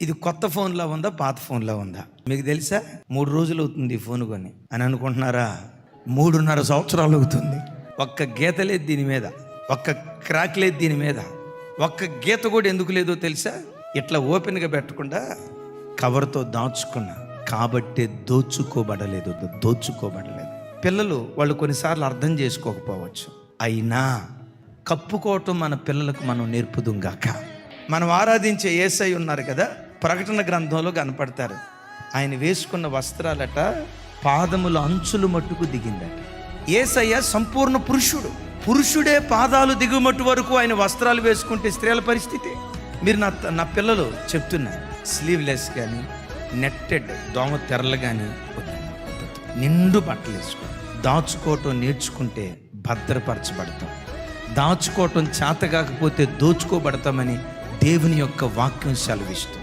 ఇది కొత్త ఫోన్లో ఉందా, పాత ఫోన్లో ఉందా? మీకు తెలుసా? 3 రోజులు అవుతుంది ఈ ఫోన్ కొని అని అనుకుంటున్నారా? 3.5 సంవత్సరాలు అవుతుంది. ఒక్క గీత లేదు దీని మీద, ఒక్క క్రాక్ లేదు దీని మీద, ఒక్క గీత కూడా ఎందుకు లేదో తెలుసా? ఇట్లా ఓపెన్గా పెట్టకుండా కవర్తో దాచుకున్నా కాబట్టి దోచుకోబడలేదు. పిల్లలు వాళ్ళు కొన్నిసార్లు అర్థం చేసుకోకపోవచ్చు, అయినా కప్పుకోవటం మన పిల్లలకు మనం నేర్పుదుంగాక. మనం ఆరాధించే యేసయ్య ఉన్నారు కదా, ప్రకటన గ్రంథంలో కనపడతారు. ఆయన వేసుకున్న వస్త్రాలట పాదముల అంచులు మట్టుకు దిగిందట. యేసయ్య సంపూర్ణ పురుషుడే పాదాలు దిగుమట్టు వరకు ఆయన వస్త్రాలు వేసుకుంటే స్త్రీల పరిస్థితి. మీరు నా పిల్లలు చెప్తున్నా, స్లీవ్లెస్ కానీ నెట్టెడ్ దోమ తెరలు కానీ నిండు బట్టలు వేసుకో. దాచుకోవటం నేర్చుకుంటే భద్రపరచబడతాం. దాచుకోవటం చేత కాకపోతే దోచుకోబడతామని దేవుని యొక్క వాక్యం సెలవిస్తుంది.